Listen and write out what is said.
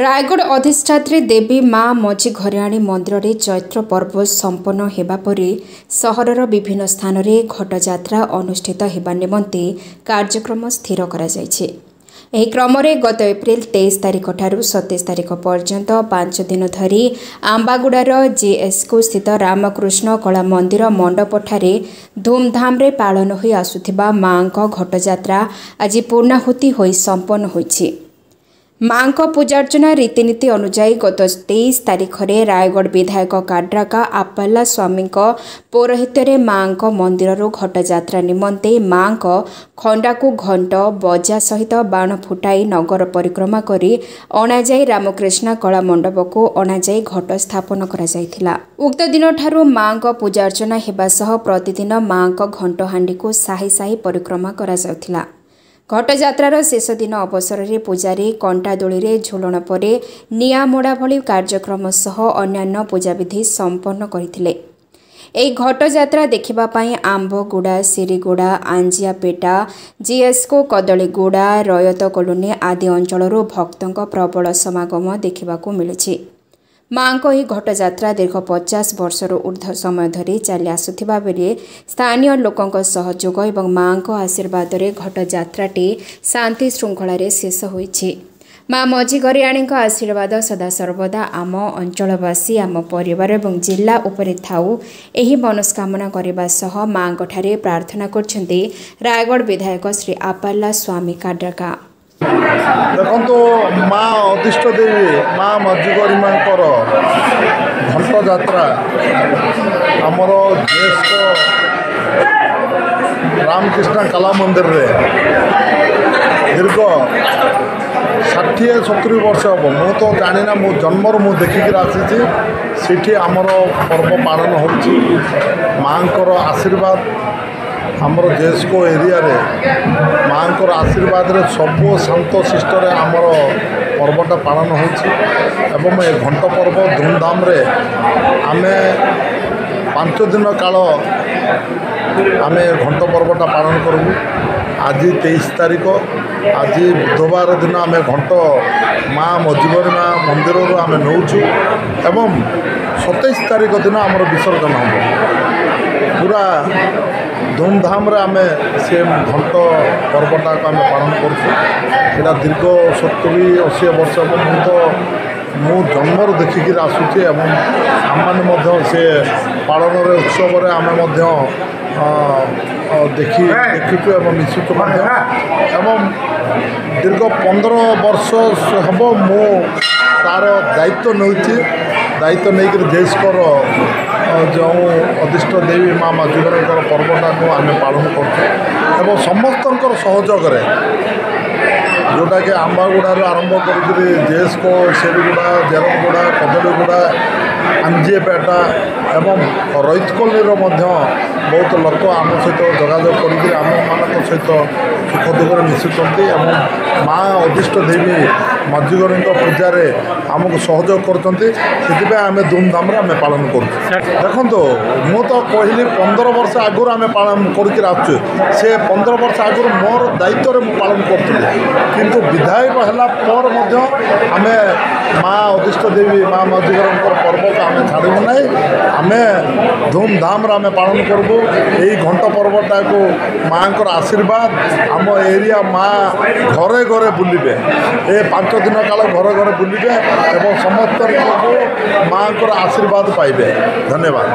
रायगढ़ अधिष्ठात्री देवी माँ मझी घरियाणी मंदिर में चैत्र पर्व संपन्न होगा पर सहरर विभिन्न स्थान में घटजात्रा अनुष्ठित होगा निमंते कार्यक्रम स्थिर कर क्रम गत एप्रिल 23 तारिख ठारू 27 तारिख पर्यंत 5 दिन धरी आंबागुड़ार जेएसको स्थित रामकृष्ण कला मंदिर मंडपठारे धूमधाम रे पालन हो आसुथिबा माँ घटजात्रा आज पूर्णाहुति होई संपन्न होईछि। माँ पूजार्चना रीतिनीति अनुजाई गत 23 तारिख में रायगढ़ विधायक काड्राका आपाला स्वामी पौरोहित्य माँ मंदिर घटजात्रा निमंते माँ खंडा को घंट बजा सहित बाण फुटाई नगर परिक्रमा करी अणाई रामकृष्ण कला मंडप को अणाई घट स्थापन करा। उक्त दिन ठारू माँ पूजार्चना हेबा सह प्रतिदिन माँ घंट हांडी को साही साही परिक्रमा करा। घटजात्रार शेष दिन अवसर में पूजारी कंटा दोली झुलन पर निआ मोड़ा भली कार्यक्रम सह अन्यान्य पूजाविधि संपन्न करथिले। एही घटजात्रा देखिबापाई आंबगुड़ा, सिरीगुड़ा, आंजियापेटा, जीएसको, कदलीगुड़ा, रयत कॉलोनी आदि अंचलरू भक्तों प्रबल समागम देखा मिली। माँ घटजात्रा दीर्घ 50 वर्षर ऊर्ध्व समय धरी चली आसुथिबा बेले स्थानीय लोकों सहयोग और माँ आशीर्वाद घटजात्राटी शांति श्रृंखलार शेष होईछि। माँ मझी घरियाणी आशीर्वाद सदासर्वदा आम अंचलवासी आम परिवार और जिला उपरे थाऊ एही मनस्कामना करने सह माँ ठारे प्रार्थना करछन्ते रायगढ़ विधायक श्री आपाला स्वामी काड्राका। देखो माँ अधिष्ठ देवी माँ मझीगरी माँ घंट जात्रा आमर ज्येष्ठ रामकृष्ण कला मंदिर रे दीर्घ 60-70 वर्ष हम मु तो जानी ना मो जन्मर मु देखिक आसी आमर पर्व पालन होची। माँ आशीर्वाद आमर जेएसको एरिया रे माँ आशीर्वाद रे सब शांत शिष्ट आमर पर्वटा पालन होची। ए घंट पर्व धूमधाम रे आमे 5 दिन काल आमे घंट पर्वटा पालन करूँ। आज 23 तारिख आज बुधवार दिन आम घंट माँ मझीगरी माँ मंदिर आम नौचु एवं 27 तारिख दिन आमर विसर्जन हम पूरा धूमधाम रे आमे से घंट पर्वटा को आम पालन करा दीर्घ 70-80 वर्ष मु जन्मर देखिक आसूचे आम से पालन उत्सव आम देखु एवं मिशुचु एवं दीर्घ 15 वर्ष हम मु तार दायित्व नौची। दायित्व नहीं जेएसकोर जो अधिष्ठ देवी माँ मझीगरी पर्वटा को आम पालन कर समस्त सहयोग जोटा कि आंबागुड़ा आरंभ कर जेएसको, शेरीगुड़ा, जेरमगुड़ा, कदलीगुड़ा, आंजियापेटा एवं रईत कॉलोनी बहुत लोक आम सहित जोगाजोग कर आम मान सहित सुख दुख मिशुंट माँ अधिष्ठ देवी मझीगरी पूजार आमको सहयोग कर आम धूमधाम आम पालन कर। देखो मु तो कहली 15 वर्ष आगु आम पालन कर से 15 वर्ष आगु मोर दायित्व में पालन करूँ किंतु विधायक है आम माँ अधिष्ठ देवी माँ मझीगरी पर्व को आम छाड़ू ना आम धूमधाम आम पालन करूँ। यही घंट पर्वटा को माँ आशीर्वाद आम एरिया माँ घरे घरे बुलिबे ए 5 दिन काल घरे घरे बुलिबे एवं समस्त माँ आशीर्वाद पाइबे। धन्यवाद।